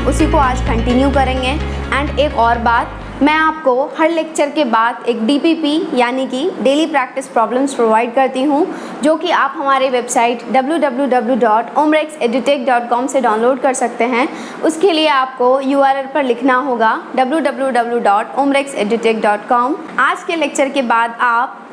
उसी को आज कंटिन्यू करेंगे। एंड एक और बात, मैं आपको हर लेक्चर के बाद एक DPP यानी कि डेली प्रैक्टिस प्रॉब्लम्स प्रोवाइड करती हूँ, जो कि आप हमारे वेबसाइट www.omrexedutech.com से डाउनलोड कर सकते हैं। उसके लिए आपको URL पर लिखना होगा www.omrexedutech.com। आज के लेक्चर के बाद आप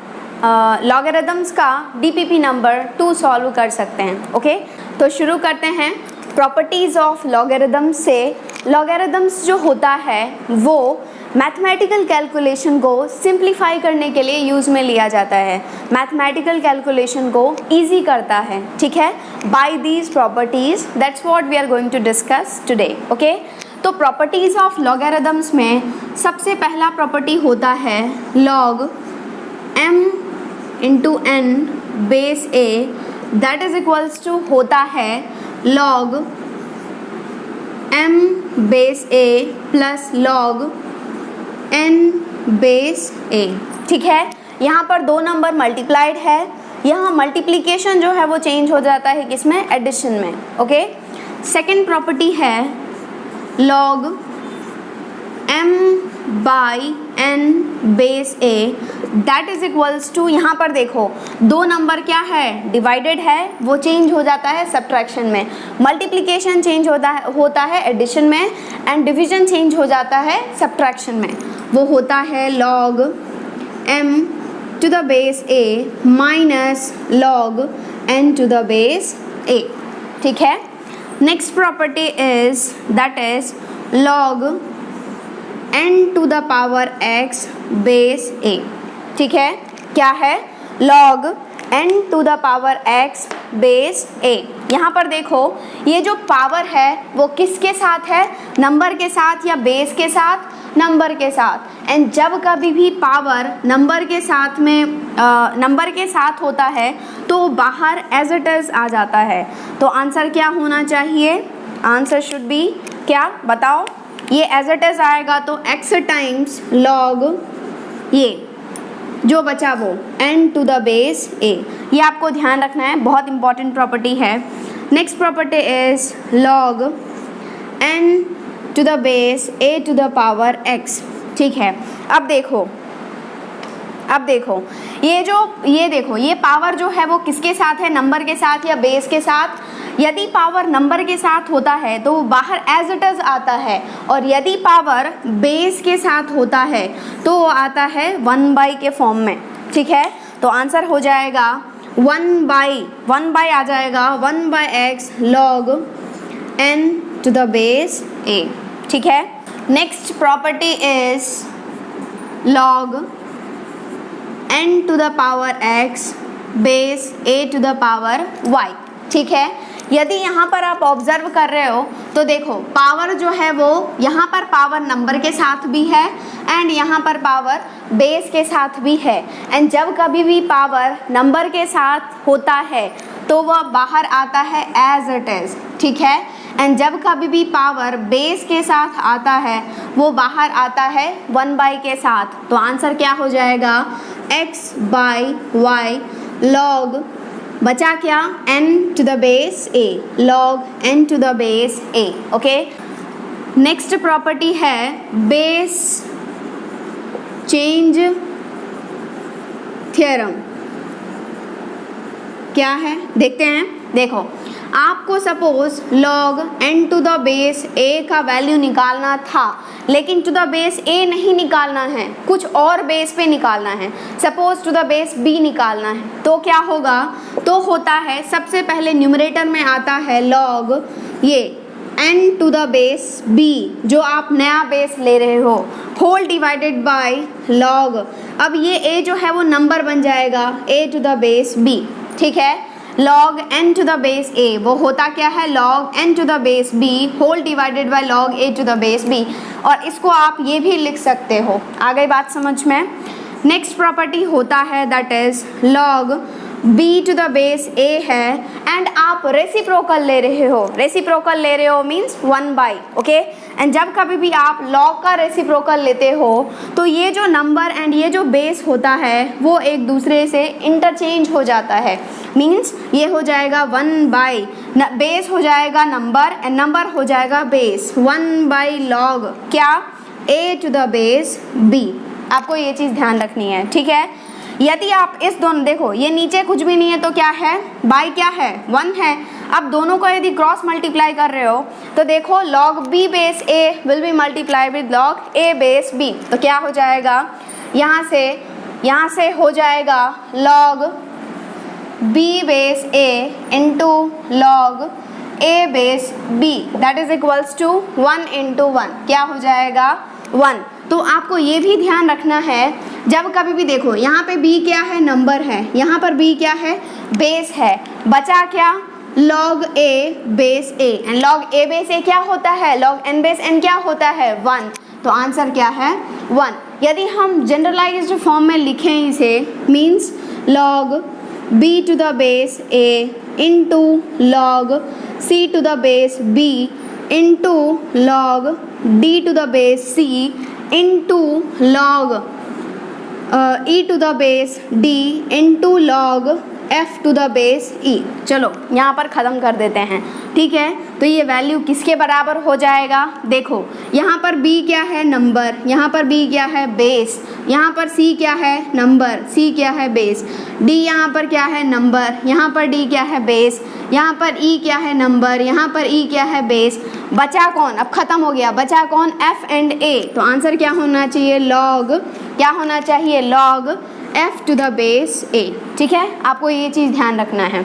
लॉगरिथम्स का DPP नंबर 2 सॉल्व कर सकते हैं। ओके, तो शुरू करते हैं। प्रॉपर्टीज़ ऑफ लॉगरिथम्स से, लॉगरिथम्स जो होता है वो मैथमेटिकल कैलकुलेशन को सिंप्लीफाई करने के लिए यूज़ में लिया जाता है, मैथमेटिकल कैलकुलेशन को ईजी करता है। ठीक है, by these properties that's what we are going to discuss today. Okay, तो प्रॉपर्टीज़ ऑफ लॉगरिथम्स में सबसे पहला प्रॉपर्टी होता है log m into n base a that is equals to होता है log m base a plus log n base a। ठीक है, यहाँ पर दो नंबर मल्टीप्लाइड है, यहाँ मल्टीप्लिकेशन जो है वो चेंज हो जाता है किसमें, एडिशन में। ओके, सेकेंड प्रॉपर्टी है log m by n base a that is equals to, यहाँ पर देखो दो नंबर क्या है, डिवाइडेड है, वो चेंज हो जाता है सब्ट्रैक्शन में, मल्टीप्लिकेशन चेंज होता है एडिशन में, एंड डिवीजन चेंज हो जाता है सब्ट्रैक्शन में। वो होता है log m to the base a minus log n to the base a। ठीक है, next property is that is log n to the power x base a। ठीक है, क्या है, log n to the power x base a। यहाँ पर देखो ये जो पावर है वो किसके साथ है, नंबर के साथ या बेस के साथ, नंबर के साथ। एंड जब कभी भी पावर नंबर के साथ में नंबर के साथ होता है तो बाहर एज इट इज आ जाता है। तो आंसर क्या होना चाहिए, आंसर शुड बी क्या, बताओ, ये एज इट इज आएगा तो x टाइम्स log ये जो बचा वो n to the base a। ये आपको ध्यान रखना है, बहुत इंपॉर्टेंट प्रॉपर्टी है। Next property is log n to the base a to the power x। ठीक है, अब देखो ये देखो ये पावर जो है वो किसके साथ है, नंबर के साथ या बेस के साथ। यदि पावर नंबर के साथ होता है तो बाहर एज इट इज आता है, और यदि पावर बेस के साथ होता है तो वो आता है 1/, के फॉर्म में। ठीक है, तो आंसर हो जाएगा 1/, आ जाएगा 1/x log n to the base a। ठीक है, next property is log n to the power x base a to the power y। ठीक है, यदि यहाँ पर आप ऑब्जर्व कर रहे हो तो देखो पावर जो है वो यहाँ पर पावर नंबर के साथ भी है एंड यहाँ पर पावर बेस के साथ भी है। एंड जब कभी भी पावर नंबर के साथ होता है तो वह बाहर आता है एज इट इज। ठीक है, एंड जब कभी भी पावर बेस के साथ आता है वो बाहर आता है 1/, के साथ। तो आंसर क्या हो जाएगा, x/y log बचा क्या, n to the base a log n to the base a। Okay, next property है बेस चेंज थ्योरम। क्या है देखते हैं। देखो आपको suppose log n to the base a का वैल्यू निकालना था, लेकिन टू द बेस a नहीं निकालना है, कुछ और बेस पे निकालना है, suppose to the base b निकालना है। तो क्या होगा, तो होता है सबसे पहले न्यूमरेटर में आता है log ये n to the base b जो आप नया बेस ले रहे हो, होल डिवाइडेड बाय log, अब ये a जो है वो नंबर बन जाएगा a to the base b। ठीक है, log n to the base a वो होता क्या है, log n to the base b whole divided by log a to the base b। और इसको आप ये भी लिख सकते हो। आ गई बात समझ में। नेक्स्ट प्रॉपर्टी होता है that is log b to the base a है एंड आप रेसिप्रोकल ले रहे हो, रेसिप्रोकल ले रहे हो मीन्स 1/। ओके, एंड जब कभी भी आप log का रेसिप्रोकल लेते हो तो ये जो नंबर एंड ये जो बेस होता है वो एक दूसरे से इंटरचेंज हो जाता है, मीन्स ये हो जाएगा 1/। बेस हो जाएगा नंबर एंड नंबर हो जाएगा बेस। 1/log क्या, a to the base b। आपको ये चीज़ ध्यान रखनी है, ठीक है। यदि आप इस दोनों, देखो ये नीचे कुछ भी नहीं है तो क्या है, बाई क्या है 1 है। अब दोनों को यदि क्रॉस मल्टीप्लाई कर रहे हो तो देखो log b base a will be multiply with log a base b। तो क्या हो जाएगा, यहाँ से हो जाएगा log b base a into log a base b that is equals to 1 into 1। क्या हो जाएगा 1। तो आपको ये भी ध्यान रखना है, जब कभी भी देखो यहाँ पे b क्या है, नंबर है, यहाँ पर b क्या है, बेस है, बचा क्या log a base a and log a base a क्या होता है, log n बेस n क्या होता है 1। तो आंसर क्या है 1। यदि हम जनरलाइज्ड फॉर्म में लिखें इसे, means log b to the base a into log c to the base b into log d to the base c into log e to the base d into log f to the base e। चलो यहाँ पर ख़त्म कर देते हैं, ठीक है। तो ये वैल्यू किसके बराबर हो जाएगा, देखो यहाँ पर b क्या है, नंबर, यहाँ पर b क्या है, बेस, यहाँ पर c क्या है, नंबर, c क्या है, बेस, d यहाँ पर क्या है, नंबर, यहाँ पर d क्या है, बेस, यहाँ पर e क्या है, नंबर, यहाँ पर e क्या है, बेस। बचा कौन, अब ख़त्म हो गया, बचा कौन, f एंड a। तो आंसर क्या होना चाहिए, log क्या होना चाहिए, log f to the base a, ठीक है। आपको ये चीज़ ध्यान रखना है,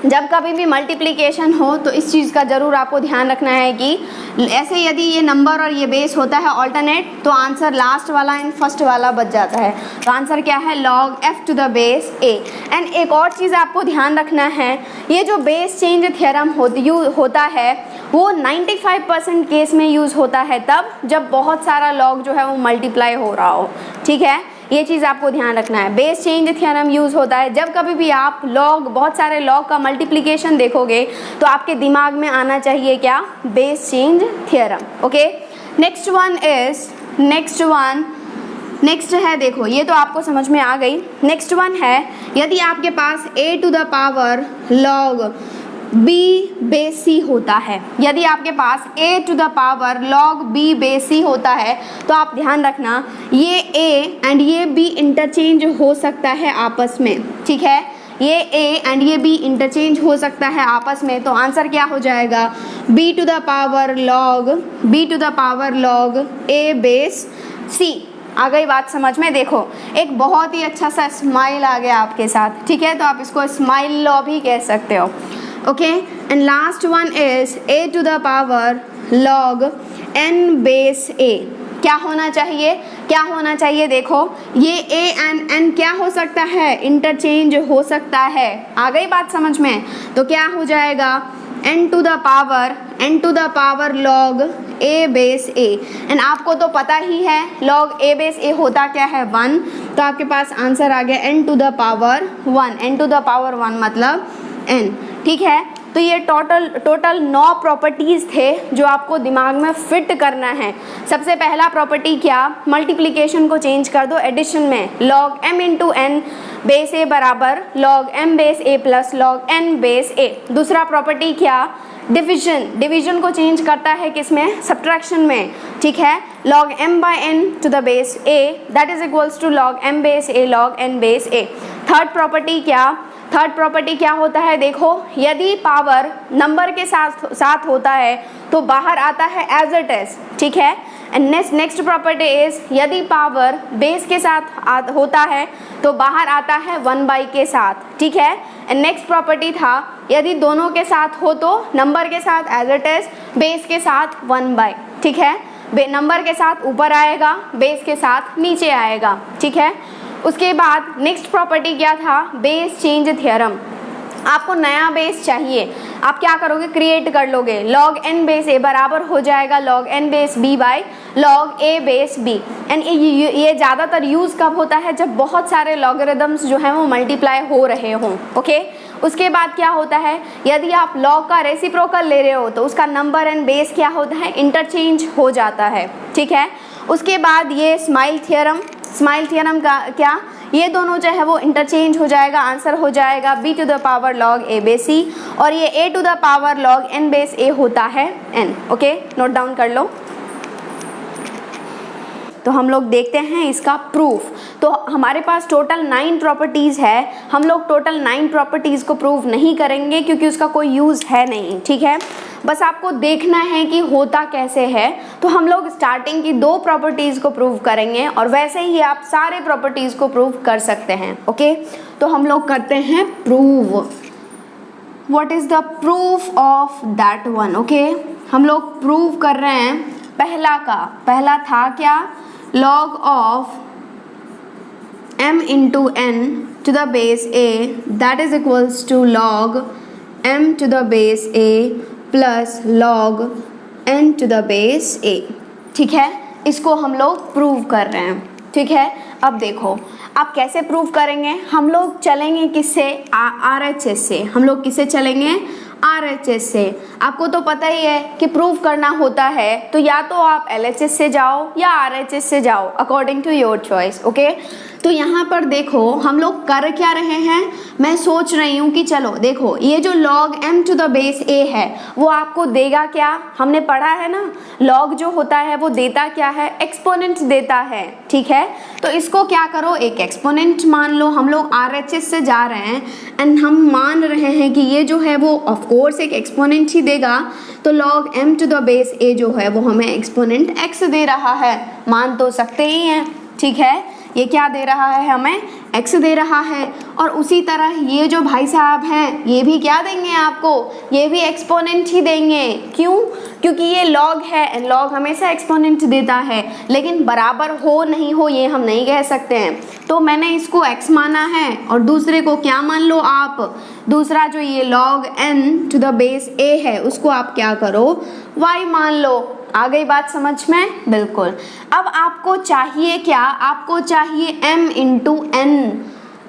जब कभी भी मल्टीप्लिकेशन हो तो इस चीज़ का ज़रूर आपको ध्यान रखना है कि ऐसे यदि ये नंबर और ये बेस होता है ऑल्टरनेट तो आंसर लास्ट वाला एंड फर्स्ट वाला बच जाता है। तो आंसर क्या है, log f to the base a। And एक और चीज़ आपको ध्यान रखना है, ये जो बेस चेंज थ्योरम होता है वो 95% केस में यूज़ होता है तब जब बहुत सारा log जो है वो मल्टीप्लाई हो रहा हो, ठीक है। ये चीज़ आपको ध्यान रखना है, बेस चेंज थ्योरम यूज़ होता है जब कभी भी आप बहुत सारे लॉग का मल्टीप्लिकेशन देखोगे तो आपके दिमाग में आना चाहिए क्या, base change theorem. Okay, next है, देखो ये तो आपको समझ में आ गई। नेक्स्ट वन है, यदि आपके पास a to the power log b base c होता है, यदि आपके पास a to the power log b base c होता है तो आप ध्यान रखना ये a एंड ये b इंटरचेंज हो सकता है आपस में, ठीक है। ये a एंड ये b इंटरचेंज हो सकता है आपस में। तो आंसर क्या हो जाएगा, b to the power log a base c। आ गई बात समझ में। देखो एक बहुत ही अच्छा सा स्माइल आ गया आपके साथ, ठीक है। तो आप इसको स्माइल लॉ भी कह सकते हो, okay. And last one is a to the power log n base a। क्या होना चाहिए, देखो ये a एंड n क्या हो सकता है, इंटरचेंज हो सकता है। आ गई बात समझ में। तो क्या हो जाएगा, n to the power log a base a। And आपको तो पता ही है log a बेस a होता क्या है, 1। तो आपके पास आंसर आ गया n टू द पावर 1 मतलब n, ठीक है। तो ये टोटल 9 प्रॉपर्टीज़ थे जो आपको दिमाग में फिट करना है। सबसे पहला प्रॉपर्टी क्या, मल्टीप्लिकेशन को चेंज कर दो एडिशन में, log m into n base a बराबर log m base a plus log n base a। दूसरा प्रॉपर्टी क्या, डिवीजन को चेंज करता है किसमें, सब्ट्रैक्शन में, ठीक है। log m by n to the base a that is equals to log m base a log n base a। Third property क्या होता है, देखो यदि पावर नंबर के साथ होता है तो बाहर आता है एज इट इज, ठीक है। एंड नेक्स्ट प्रॉपर्टी इज, यदि पावर बेस के साथ होता है तो बाहर आता है 1/, के साथ, ठीक है। एंड नेक्स्ट प्रॉपर्टी था, यदि दोनों के साथ हो तो नंबर के साथ एज इट इज, बेस के साथ 1/, ठीक है। नंबर के साथ ऊपर आएगा, बेस के साथ नीचे आएगा, ठीक है। उसके बाद नेक्स्ट प्रॉपर्टी क्या था, बेस चेंज थ्योरम। आपको नया बेस चाहिए, आप क्या करोगे, क्रिएट कर लोगे। log n बेस a बराबर हो जाएगा log n base b by log a base b। And ये ज़्यादातर यूज़ कब होता है, जब बहुत सारे लॉगरिदम्स जो हैं वो मल्टीप्लाई हो रहे हों, ओके। उसके बाद क्या होता है, यदि आप log का रेसिप्रोकल ले रहे हो तो उसका नंबर एंड बेस क्या होता है, इंटरचेंज हो जाता है, ठीक है। उसके बाद ये स्माइल थ्योरम का क्या, ये दोनों जो है वो इंटरचेंज हो जाएगा, आंसर हो जाएगा b to the power log a base c और ये a to the power log n base a होता है n। ओके, नोट डाउन कर लो। तो हम लोग देखते हैं इसका प्रूफ। तो हमारे पास टोटल 9 प्रॉपर्टीज़ है, हम लोग टोटल 9 प्रॉपर्टीज़ को प्रूव नहीं करेंगे क्योंकि उसका कोई यूज़ है नहीं, ठीक है। बस आपको देखना है कि होता कैसे है। तो हम लोग स्टार्टिंग की 2 प्रॉपर्टीज़ को प्रूव करेंगे और वैसे ही आप सारे प्रॉपर्टीज़ को प्रूव कर सकते हैं। ओके, तो हम लोग करते हैं prove. What is the proof of that one? Okay, हम लोग प्रूव कर रहे हैं पहला था क्या, log of m into n to the base a that is equals to log m to the base a plus log n to the base a। ठीक है, इसको हम लोग प्रूव कर रहे हैं, ठीक है। अब देखो आप कैसे प्रूव करेंगे, हम लोग चलेंगे किससे, RHS से। हम लोग किससे चलेंगे, RHS से। आपको तो पता ही है कि प्रूव करना होता है तो या तो आप LHS से जाओ या RHS से जाओ, according to your choice. Okay, तो यहाँ पर देखो हम लोग कर क्या रहे हैं, मैं सोच रही हूँ कि चलो देखो ये जो log m to the base a है वो आपको देगा क्या, हमने पढ़ा है ना, log जो होता है वो देता क्या है, एक्सपोनेंट देता है, ठीक है। तो इसको क्या करो, एक एक्सपोनेंट मान लो। हम लोग RHS से जा रहे हैं एंड हम मान रहे हैं कि ये जो है वो ऑफ कोर्स एक एक्सपोनेंट ही देगा, तो log m to the base a जो है वो हमें एक्सपोनेंट x दे रहा है, मान तो सकते ही हैं, ठीक है। ये क्या दे रहा है, हमें x दे रहा है। और उसी तरह ये जो भाई साहब हैं ये भी क्या देंगे आपको, ये भी एक्सपोनेंट ही देंगे। क्यों, क्योंकि ये log है एंड log हमेशा एक्सपोनेंट देता है, लेकिन बराबर हो नहीं हो ये हम नहीं कह सकते हैं। तो मैंने इसको x माना है और दूसरे को क्या मान लो आप, दूसरा जो ये log n to the base a है उसको आप क्या करो, y मान लो। आ गई बात समझ में, बिल्कुल। अब आपको चाहिए क्या, आपको चाहिए m इंटू n,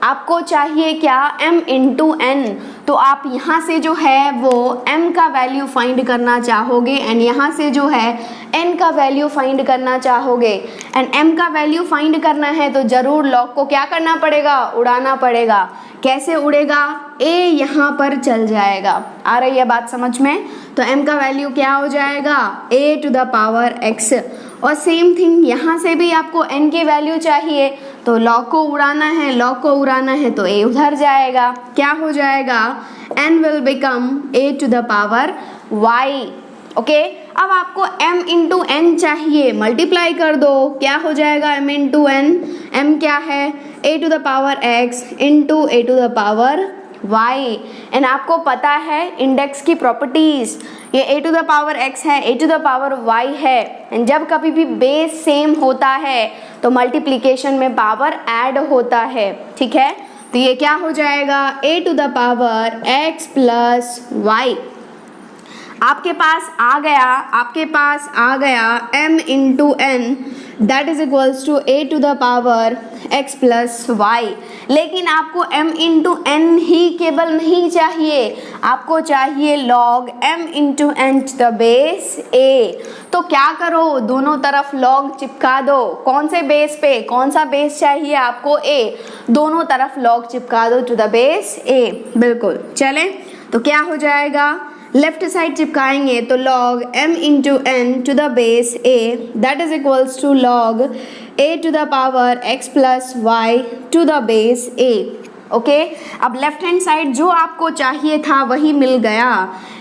आपको चाहिए क्या, m इंटू n। तो आप यहाँ से जो है वो m का वैल्यू फाइंड करना चाहोगे एंड यहाँ से जो है n का वैल्यू फाइंड करना चाहोगे। एंड m का वैल्यू फाइंड करना है तो ज़रूर log को क्या करना पड़ेगा, उड़ाना पड़ेगा। कैसे उड़ेगा, a यहाँ पर चल जाएगा। आ रही है बात समझ में, तो m का वैल्यू क्या हो जाएगा, a to the power x। और सेम थिंग यहाँ से भी आपको n की वैल्यू चाहिए तो log को उड़ाना है, log को उड़ाना है तो a उधर जाएगा, क्या हो जाएगा, n will become a to the power y। Okay, अब आपको m इंटू n चाहिए, मल्टीप्लाई कर दो, क्या हो जाएगा m इंटू n, m क्या है, a to the power x into a to the power y। And आपको पता है इंडेक्स की प्रॉपर्टीज, ये a to the power x है, a to the power y है, एंड जब कभी भी बेस सेम होता है तो मल्टीप्लिकेशन में पावर ऐड होता है, ठीक है। तो ये क्या हो जाएगा, a to the power x plus y। आपके पास आ गया m into n that is equals to a to the power x plus y। लेकिन आपको m इंटू n ही केवल नहीं चाहिए, आपको चाहिए log m into n to the base a। तो क्या करो, दोनों तरफ log चिपका दो। कौन से बेस पे, कौन सा बेस चाहिए आपको, a, दोनों तरफ log चिपका दो टू द बेस a। बिल्कुल, चलें तो क्या हो जाएगा, लेफ्ट साइड चिपकाएंगे तो log m into n to the base a that is equals to log a to the power x plus y to the base a। Okay, अब left hand side जो आपको चाहिए था वही मिल गया,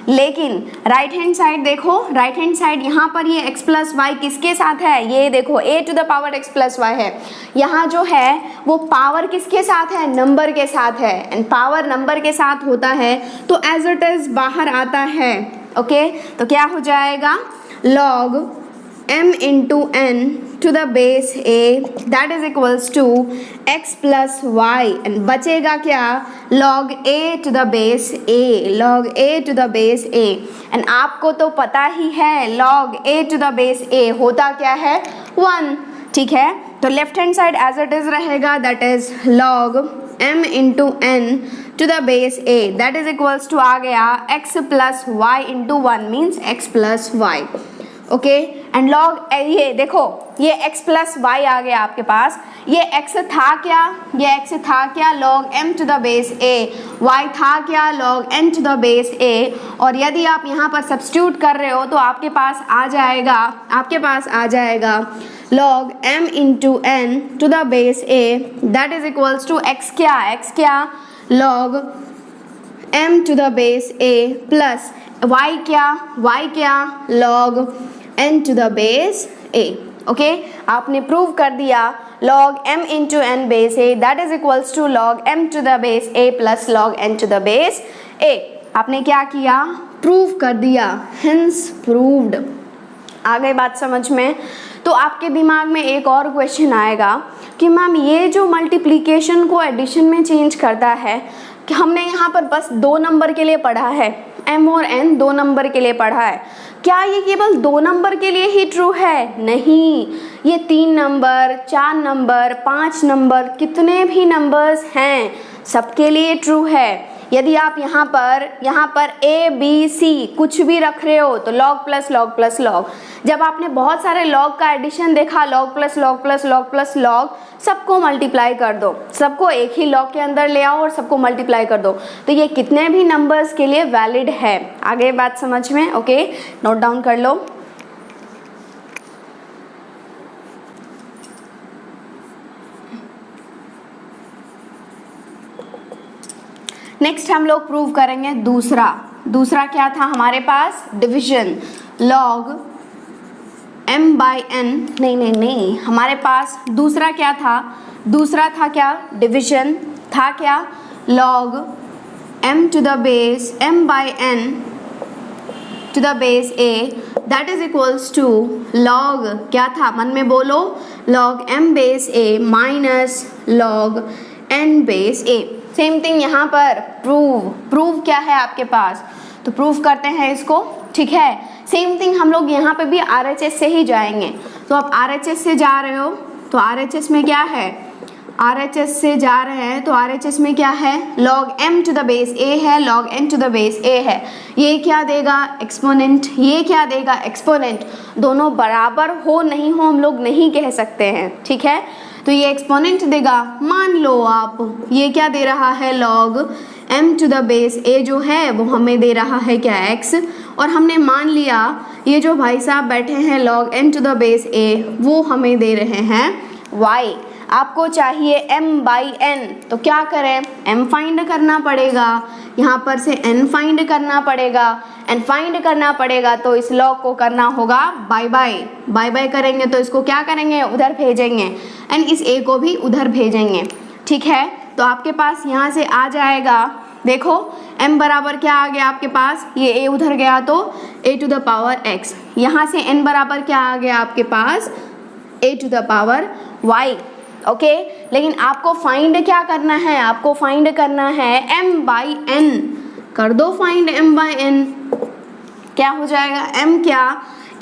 लेकिन राइट हैंड साइड देखो, राइट हैंड साइड यहाँ पर ये x प्लस वाई किसके साथ है, ये देखो a to the power x plus y है। यहाँ जो है वो पावर किसके साथ है, नंबर के साथ है, एंड पावर नंबर के साथ होता है तो एज इट इज बाहर आता है। ओके, तो क्या हो जाएगा, log m into n to the base a that is equals to x plus y, and बचेगा क्या, log a to the base a, log a to the base a। And आपको तो पता ही है log a to the base a होता क्या है, 1, ठीक है। तो left hand side as it is रहेगा that is log m into n to the base a that is equals to आ गया x plus y into 1 means x plus y. Okay. And log ये देखो ये x plus Y आ गया आपके पास, ये x था क्या, ये x था क्या log m to the base a, y था क्या log n to the base a, और यदि आप यहाँ पर सब्स्टिट्यूट कर रहे हो तो आपके पास आ जाएगा log m into n to the base a, that is equals to x क्या log m to the base a plus y क्या log n to the base a। Okay, आपने प्रूव कर दिया log m into n base a that is equals to log m to the base a plus log n to the base a। आपने क्या किया, prove कर दिया, hence proved. आ गई बात समझ में? तो आपके दिमाग में एक और क्वेश्चन आएगा कि मैम ये जो मल्टीप्लिकेशन को एडिशन में चेंज करता है, कि हमने यहाँ पर बस 2 नंबर के लिए पढ़ा है, m और n 2 नंबर के लिए पढ़ा है, क्या ये केवल 2 नंबर के लिए ही ट्रू है? नहीं, ये 3 नंबर, 4 नंबर, 5 नंबर, कितने भी नंबर्स हैं सबके लिए ट्रू है। यदि आप यहाँ पर a b c कुछ भी रख रहे हो तो log plus log plus log, जब आपने बहुत सारे log का एडिशन देखा log plus log plus log plus log, सबको मल्टीप्लाई कर दो, सबको एक ही log के अंदर ले आओ और सबको मल्टीप्लाई कर दो, तो ये कितने भी नंबर्स के लिए वैलिड है। आगे बात समझ में? ओके, नोट डाउन कर लो। नेक्स्ट हम लोग प्रूव करेंगे दूसरा क्या था हमारे पास, division log m by n, नहीं, हमारे पास दूसरा क्या था क्या, डिविजन था क्या, log m to the base m by n to the base a that is equals to log क्या था, मन में बोलो, log m base a minus log n base a। Same thing यहाँ पर प्रूव क्या है आपके पास, तो प्रूव करते हैं इसको, ठीक है। सेम थिंग हम लोग यहाँ पे भी RHS से ही जाएंगे, तो आप RHS से जा रहे हो तो RHS में क्या है, RHS से जा रहे हैं तो RHS में क्या है, log m to the base a है, log n to the base a है, ये क्या देगा एक्सपोनेंट, ये क्या देगा एक्सपोनेंट, दोनों बराबर हो नहीं हो हम लोग नहीं कह सकते हैं, ठीक है। तो ये एक्सपोनेंट देगा, मान लो आप ये क्या दे रहा है, log m to the base a जो है वो हमें दे रहा है क्या, x, और हमने मान लिया ये जो भाई साहब बैठे हैं log n to the base a वो हमें दे रहे हैं y। आपको चाहिए m बाई n, तो क्या करें, m फाइंड करना पड़ेगा, यहाँ पर से n फाइंड करना पड़ेगा, n फाइंड करना पड़ेगा तो इस log को करना होगा बाय बाय करेंगे तो इसको क्या करेंगे, उधर भेजेंगे, एंड इस a को भी उधर भेजेंगे, ठीक है। तो आपके पास यहाँ से आ जाएगा, देखो m बराबर क्या आ गया आपके पास, ये a उधर गया तो a to the power x, यहाँ से n बराबर क्या आ गया आपके पास, a to the power y। Okay, लेकिन आपको फाइंड क्या करना है, आपको फाइंड करना है m बाई n, कर दो फाइंड m बाई n, क्या हो जाएगा, m क्या,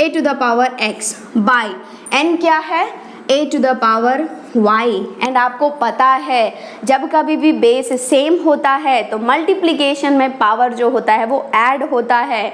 a to the power x by n क्या है, a to the power y। And आपको पता है जब कभी भी बेस सेम होता है तो मल्टीप्लिकेशन में पावर जो होता है वो ऐड होता है,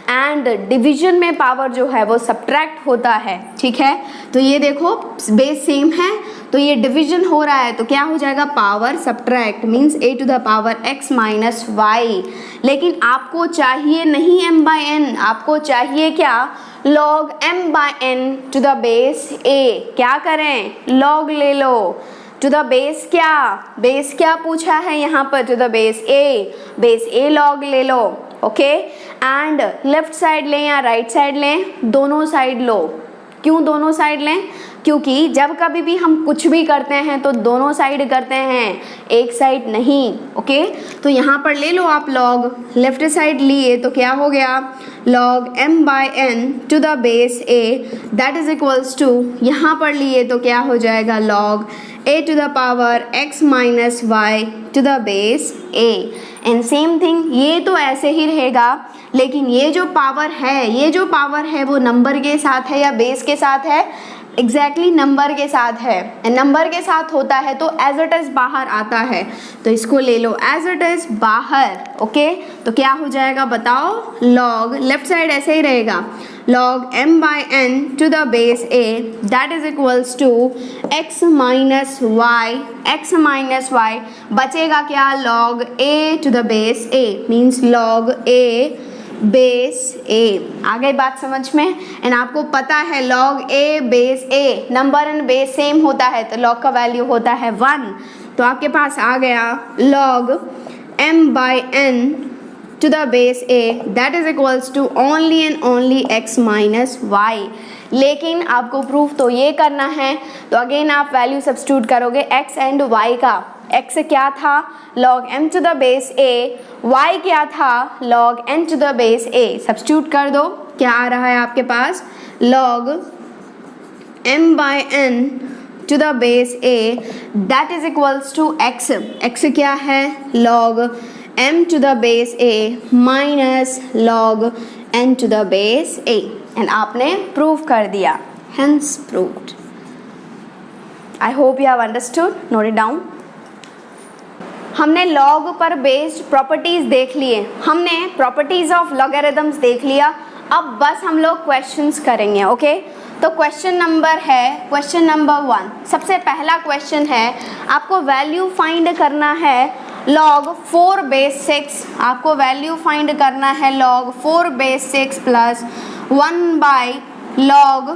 एंड डिवीजन में पावर जो है वो सब्ट्रैक्ट होता है, ठीक है। तो ये देखो बेस सेम है तो ये डिवीजन हो रहा है तो क्या हो जाएगा, power subtract means a to the power x minus y। लेकिन आपको चाहिए नहीं m बाई n, आपको चाहिए क्या, log m by n to the base a, क्या करें, log ले लो टू द बेस क्या पूछा है यहाँ पर, to the base a log ले लो, ओके। एंड लेफ्ट साइड लें या राइट साइड लें, दोनों साइड लो। क्यों दोनों साइड लें, क्योंकि जब कभी भी हम कुछ भी करते हैं तो दोनों साइड करते हैं, एक साइड नहीं, ओके। तो यहाँ पर ले लो आप log, लेफ्ट साइड लिए तो क्या हो गया, log m by n to the base a that is equals to, यहाँ पर लिए तो क्या हो जाएगा, log a to the power x minus y to the base a। And same thing ये तो ऐसे ही रहेगा, लेकिन ये जो पावर है वो नंबर के साथ है या बेस के साथ है, एग्जैक्टली नंबर के साथ है, नंबर के साथ होता है तो एज इट इज बाहर आता है, तो इसको ले लो एज इट इज बाहर, ओके। तो क्या हो जाएगा बताओ, log लेफ्ट साइड ऐसे ही रहेगा, log m by n to the base a, that is equals to x minus y बचेगा क्या, log a to the base a means log a base a। आ गई बात समझ में। एंड आपको पता है log a base a, number and base same होता है तो log का वैल्यू होता है 1। तो आपके पास आ गया log m by n to the base a, that is equals to only and only x minus y। लेकिन आपको प्रूफ तो ये करना है, तो अगेन आप वैल्यू सब्स्टिट्यूट करोगे x एंड y का। x क्या था log m to the base a, y क्या था log n to the base a। Substitute कर दो, क्या आ रहा है आपके पास log m by n to the base a, that is equals to x। x क्या है log m to the base a minus log n to the base a। And आपने prove कर दिया, hence proved। I hope you have understood, note it down। हमने log पर based properties देख लिए, हमने प्रॉपर्टीज ऑफ लॉगरिथम्स देख लिया। अब बस हम लोग क्वेश्चंस करेंगे, ओके। तो क्वेश्चन नंबर है, क्वेश्चन नंबर 1। सबसे पहला क्वेश्चन है, आपको वैल्यू फाइंड करना है log 4 बेस 6। आपको वैल्यू फाइंड करना है log 4 base 6 plus 1 by log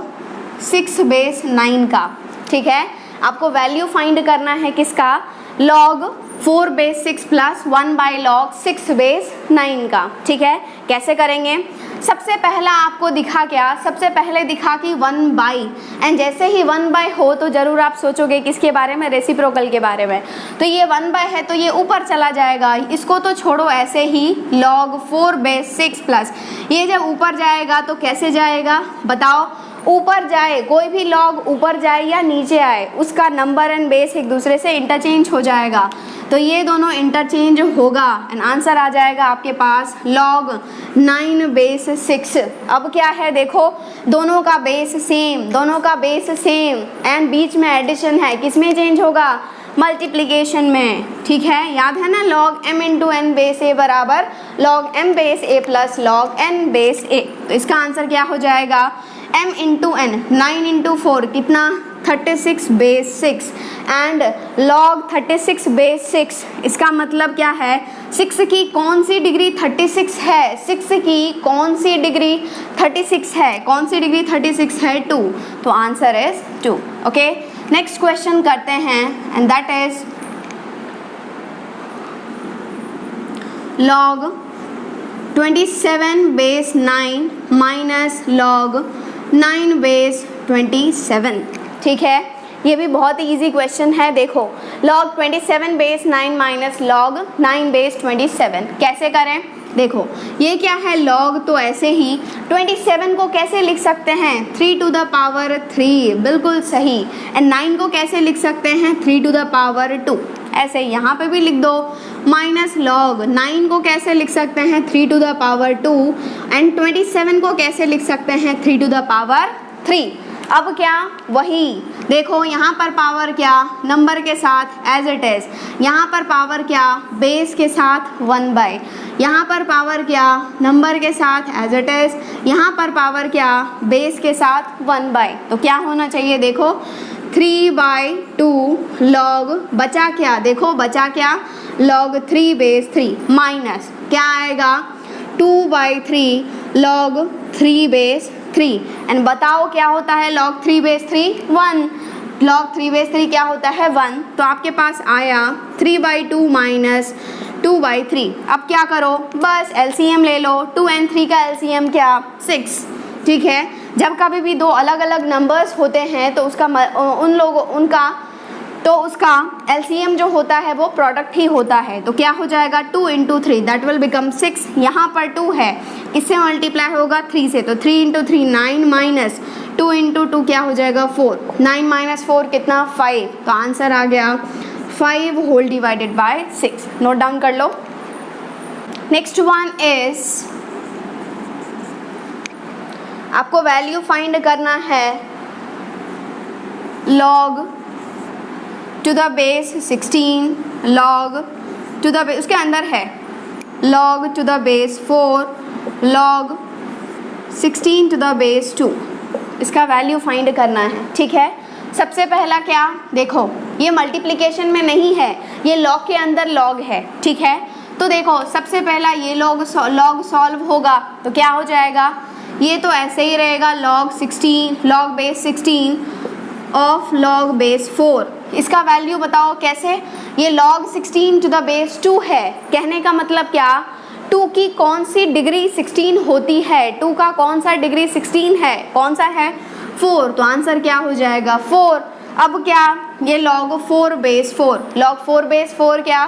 6 base 9 का, ठीक है। आपको वैल्यू फाइंड करना है किसका, log 4 base 6 plus 1 by log 6 base 9 का, ठीक है। कैसे करेंगे, सबसे पहला आपको दिखा क्या, सबसे पहले दिखा कि 1 बाई, एंड जैसे ही 1 बाई हो तो जरूर आप सोचोगे किसके बारे में, रेसिप्रोकल के बारे में। तो ये 1 बाई है तो ये ऊपर चला जाएगा, इसको तो छोड़ो ऐसे ही log 4 बेस 6 प्लस, ये जब ऊपर जाएगा तो कैसे जाएगा बताओ, ऊपर जाए, कोई भी log ऊपर जाए या नीचे आए उसका नंबर एंड बेस एक दूसरे से इंटरचेंज हो जाएगा। तो ये दोनों इंटरचेंज होगा एंड आंसर आ जाएगा आपके पास log 9 बेस 6। अब क्या है देखो, दोनों का बेस सेम, दोनों का बेस सेम एंड बीच में एडिशन है, किसमें चेंज होगा, मल्टीप्लिकेशन में, ठीक है। याद है ना, log m into N base A बराबर log m base a plus log n base a। तो इसका आंसर क्या हो जाएगा, m इंटू एन, 9 इंटू 4 कितना, 36 बेस 6 एंड log 36 बेस 6। इसका मतलब क्या है, 6 की कौन सी डिग्री 36 है, 6 की कौन सी डिग्री 36 है, कौन सी डिग्री 36 है, 2। तो answer is 2, okay. Next question करते हैं and that is log 27 base 9 minus log 9 base 27, ठीक है। ये भी बहुत ही इजी क्वेश्चन है। देखो log 27 base 9 minus log 9 base 27 कैसे करें, देखो ये क्या है log, तो ऐसे ही 27 को कैसे लिख सकते हैं, 3 टू द पावर 3, बिल्कुल सही। एंड 9 को कैसे लिख सकते हैं, 3 टू द पावर 2, ऐसे यहाँ पे भी लिख दो। माइनस log 9 को कैसे लिख सकते हैं, 3 टू द पावर 2 एंड 27 को कैसे लिख सकते हैं, 3 टू द पावर 3। अब क्या, वही देखो यहाँ पर पावर क्या, नंबर के साथ एज इट इज, यहाँ पर पावर क्या, बेस के साथ 1 बाई, यहाँ पर पावर क्या, नंबर के साथ एज इट इज, यहाँ पर पावर क्या, बेस के साथ 1 बाई। तो क्या होना चाहिए, देखो 3/2 log, बचा क्या, देखो बचा क्या, log 3 बेस 3 माइनस क्या आएगा, 2/3 log 3 बेस 3। एंड बताओ क्या होता है log 3 बेस 3, 1, log 3 बेस 3 क्या होता है, 1। तो आपके पास आया 3/2 माइनस 2/3। अब क्या करो, बस एलसीएम ले लो, 2 and 3 का एलसीएम क्या, 6, ठीक है। जब कभी भी दो अलग अलग नंबर्स होते हैं तो उसका एलसीएम जो होता है वो प्रोडक्ट ही होता है। तो क्या हो जाएगा, 2 इंटू 3 दैट विल बिकम 6। यहाँ पर 2 है, इससे मल्टीप्लाई होगा 3 से, तो 3 इंटू 3 9 माइनस 2 इंटू 2 क्या हो जाएगा, 4, 9 माइनस 4 कितना, 5। तो आंसर आ गया 5 whole divided by 6। Note down कर लो। नेक्स्ट वन इज, आपको वैल्यू फाइंड करना है log to the base 16, log to the base, उसके अंदर है log to the base 4, log 16 to the base 2, इसका वैल्यू फाइंड करना है। ठीक है, सबसे पहला क्या, देखो ये मल्टीप्लिकेशन में नहीं है, ये लॉग के अंदर लॉग है। ठीक है, तो देखो सबसे पहला ये लॉग सॉल्व होगा तो क्या हो जाएगा, ये तो ऐसे ही रहेगा log 16 log base 16 of log base 4। इसका वैल्यू बताओ कैसे, ये log 16 टू द बेस 2 है, कहने का मतलब क्या, 2 की कौन सी डिग्री 16 होती है, 2 का कौन सा डिग्री 16 है, कौन सा है 4, तो आंसर क्या हो जाएगा 4। अब क्या, ये log 4 बेस 4, log 4 बेस 4 क्या,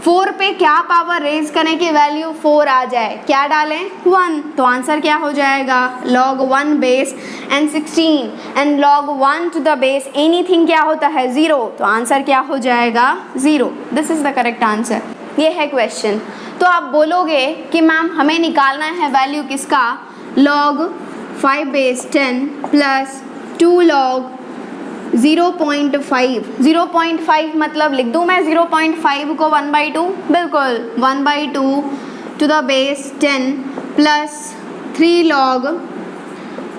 4 पे क्या पावर रेज करने की वैल्यू 4 आ जाए, क्या डालें 1, तो आंसर क्या हो जाएगा log 1 base and 16 and log 1 to the base anything क्या होता है 0, तो आंसर क्या हो जाएगा 0। This is the correct answer. ये है क्वेश्चन। तो आप बोलोगे कि मैम हमें निकालना है वैल्यू किसका, log 5 बेस 10 प्लस 2 log 0.5, 0.5 मतलब लिख दूँ मैं 0.5 को 1/2, बिल्कुल 1/2 to the base 10 plus 3 log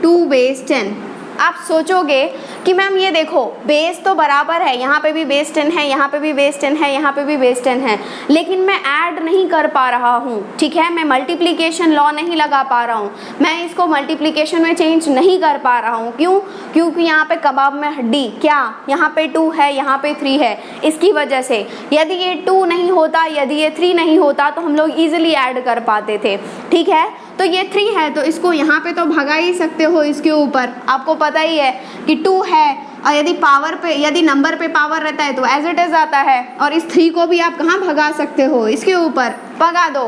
2 base 10। आप सोचोगे कि मैम ये देखो बेस तो बराबर है, यहाँ पे भी बेस 10 है, यहाँ पे भी बेस 10 है, यहाँ पे भी बेस 10 है, लेकिन मैं ऐड नहीं कर पा रहा हूँ। ठीक है, मैं मल्टीप्लिकेशन लॉ नहीं लगा पा रहा हूँ, मैं इसको मल्टीप्लिकेशन में चेंज नहीं कर पा रहा हूँ। क्यों, क्योंकि यहाँ पे कबाब में हड्डी, क्या यहाँ पे 2 है, यहाँ पे 3 है, इसकी वजह से। यदि ये 2 नहीं होता, यदि ये 3 नहीं होता तो हम लोग ईजिली ऐड कर पाते थे। ठीक है, तो ये 3 है तो इसको यहाँ पे तो भगा ही सकते हो, इसके ऊपर आपको पता ही है कि 2 है, और यदि पावर पे, यदि नंबर पे पावर रहता है तो एज इट इज आता है, और इस 3 को भी आप कहाँ भगा सकते हो, इसके ऊपर भगा दो।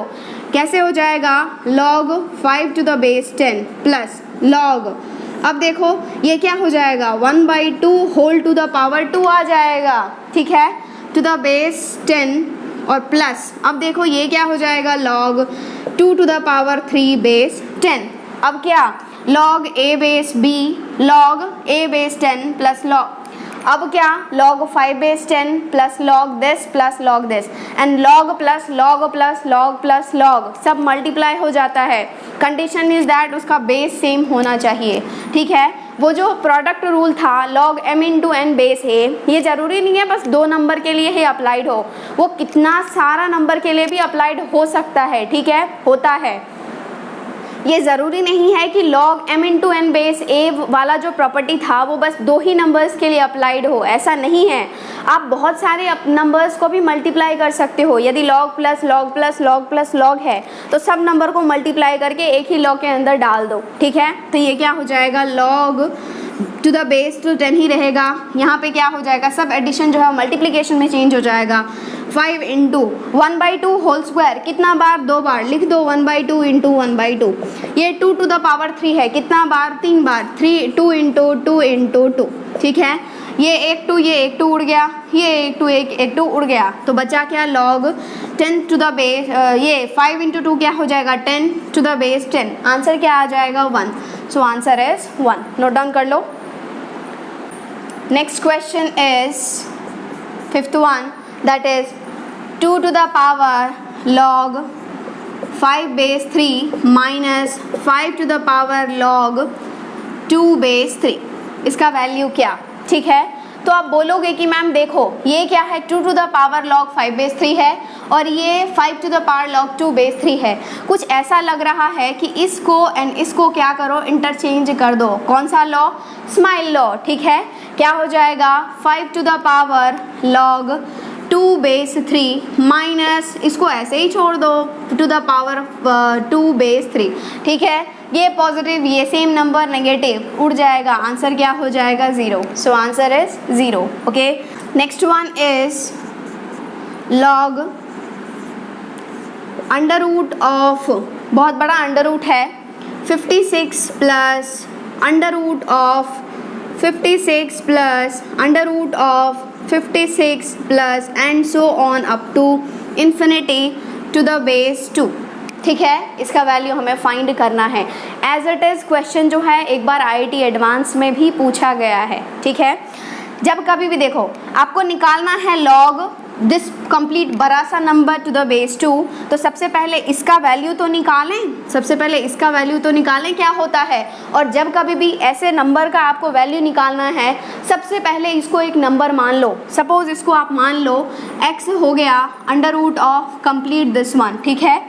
कैसे हो जाएगा log 5 to the base 10 plus log, अब देखो ये क्या हो जाएगा 1/2 होल टू द पावर 2 आ जाएगा। ठीक है, टू द बेस 10 और प्लस, अब देखो ये क्या हो जाएगा log 2 to the power 3 base 10। अब क्या log a base b log a base 10 plus log, अब क्या log 5 base 10 plus log this and log plus log plus log plus log सब मल्टीप्लाई हो जाता है। कंडीशन इज दैट उसका base same होना चाहिए। ठीक है, वो जो प्रोडक्ट रूल था log m into n base a, ये ज़रूरी नहीं है बस 2 नंबर के लिए ही अप्लाइड हो, वो कितना सारा नंबर के लिए भी अप्लाइड हो सकता है। ठीक है, होता है, ये ज़रूरी नहीं है कि log m into n base a वाला जो प्रॉपर्टी था वो बस 2 ही नंबर्स के लिए अप्लाइड हो, ऐसा नहीं है। आप बहुत सारे नंबर्स को भी मल्टीप्लाई कर सकते हो। यदि log plus log plus log plus log है तो सब नंबर को मल्टीप्लाई करके एक ही log के अंदर डाल दो। ठीक है, तो ये क्या हो जाएगा log टू द बेस तो 10 ही रहेगा, यहाँ पे क्या हो जाएगा सब एडिशन जो है मल्टीप्लिकेशन में चेंज हो जाएगा। 5 इंटू 1/2 होल स्क्वायर, कितना बार 2 बार लिख दो 1/2 इंटू 1/2, ये 2 टू द पावर 3 है, कितना बार 3 बार 3 2 इंटू 2 इंटू 2। ठीक है, ये एक 2 उड़ गया, ये एक 2 उड़ गया, तो बचा क्या log 10 टू द बेस, ये 5 इंटू 2 क्या हो जाएगा 10 टू द बेस 10। आंसर क्या आ जाएगा 1, so answer is 1। Note down कर लो। Next question is 5th one, that is 2 to the power log 5 base 3 minus 5 to the power log 2 base 3, इसका वैल्यू क्या। ठीक है, तो आप बोलोगे कि मैम देखो ये क्या है 2 to the power log 5 base 3 है और ये 5 to the power log 2 base 3 है। कुछ ऐसा लग रहा है कि इसको एंड इसको क्या करो इंटरचेंज कर दो। कौन सा लॉ, स्माइल लॉ। ठीक है, क्या हो जाएगा 5 to the power log 2 base 3 minus इसको ऐसे ही छोड़ दो टू द पावर 2 बेस 3। ठीक है, ये पॉजिटिव ये सेम नंबर नेगेटिव उड़ जाएगा, आंसर क्या हो जाएगा 0। So answer is 0। Okay, next one is log under root of, बहुत बड़ा अंडर रूट है 56 plus under root of 56 plus under root of 56 plus and so on up to infinity to the base 2। ठीक है, इसका value हमें find करना है। As it is question जो है एक बार IIT एडवांस में भी पूछा गया है। ठीक है, जब कभी भी देखो आपको निकालना है log दिस कंप्लीट बड़ा सा नंबर टू द बेस 2, तो सबसे पहले इसका वैल्यू तो निकालें, सबसे पहले इसका वैल्यू तो निकालें क्या होता है। और जब कभी भी ऐसे नंबर का आपको वैल्यू निकालना है, सबसे पहले इसको एक नंबर मान लो। सपोज इसको आप मान लो x हो गया under root of complete this one, ठीक है।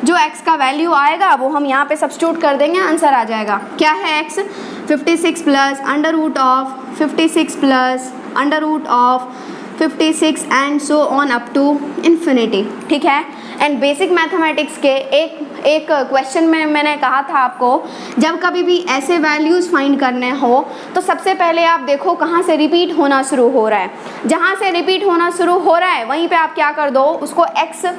जो x का वैल्यू आएगा वो हम यहाँ पे सब्स्टिट्यूट कर देंगे, आंसर आ जाएगा। क्या है x? 56 plus under root of 56 plus under root of 56 and so on up to infinity, ठीक है। एंड बेसिक मैथमेटिक्स के एक क्वेश्चन में मैंने कहा था आपको, जब कभी भी ऐसे वैल्यूज़ फाइंड करने हो तो सबसे पहले आप देखो कहाँ से रिपीट होना शुरू हो रहा है। जहाँ से रिपीट होना शुरू हो रहा है वहीं पे आप क्या कर दो, उसको x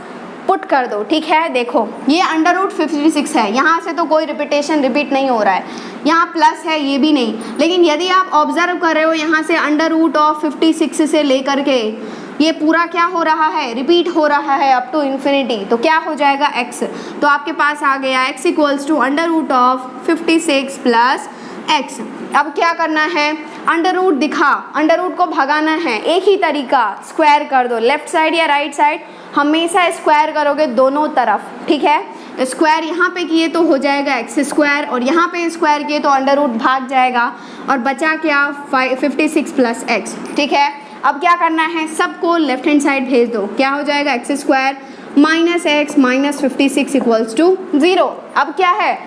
पुट कर दो, ठीक है। देखो ये अंडर रूट 56 है, यहाँ से तो कोई रिपीट नहीं हो रहा है, यहाँ प्लस है ये भी नहीं। लेकिन यदि आप ऑब्जर्व कर रहे हो यहाँ से अंडर रूट ऑफ 56 से लेकर के ये पूरा क्या हो रहा है, रिपीट हो रहा है अप टू इन्फिनिटी, तो क्या हो जाएगा x। तो आपके पास आ गया x equals to under root of 56 plus x। अब क्या करना है, अंडर रूट दिखा, अंडर रूट को भगाना है। एक ही तरीका, स्क्वायर कर दो, लेफ्ट साइड या राइट साइड हमेशा स्क्वायर करोगे दोनों तरफ, ठीक है। तो स्क्वायर यहाँ पे किए तो हो जाएगा एक्स स्क्वायर, और यहाँ पे स्क्वायर किए तो अंडर रूट भाग जाएगा और बचा क्या 56 प्लस एक्स, ठीक है। अब क्या करना है, सबको लेफ्ट हैंड साइड भेज दो, क्या हो जाएगा x square minus x minus 56 equals to 0। अब क्या है,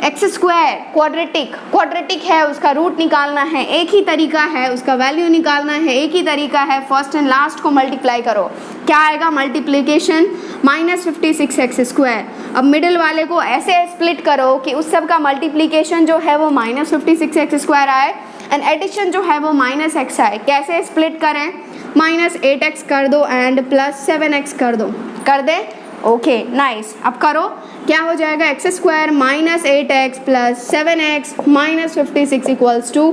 एक्स स्क्वायर क्वाड्रेटिक है, उसका रूट निकालना है, एक ही तरीका है, उसका वैल्यू निकालना है, एक ही तरीका है, फर्स्ट एंड लास्ट को मल्टीप्लाई करो, क्या आएगा मल्टीप्लिकेशन माइनस 56 एक्स स्क्वायर। अब मिडिल वाले को ऐसे स्प्लिट करो कि उस सब का मल्टीप्लिकेशन जो है वो माइनस 56 एक्स स्क्वायर आए एंड एडिशन जो है वो माइनस एक्स आए। कैसे स्प्लिट करें, माइनस 8x कर दो एंड प्लस 7x कर दो, कर दे, ओके नाइस। अब करो, क्या हो जाएगा x square minus 8x plus 7x minus 56 equals to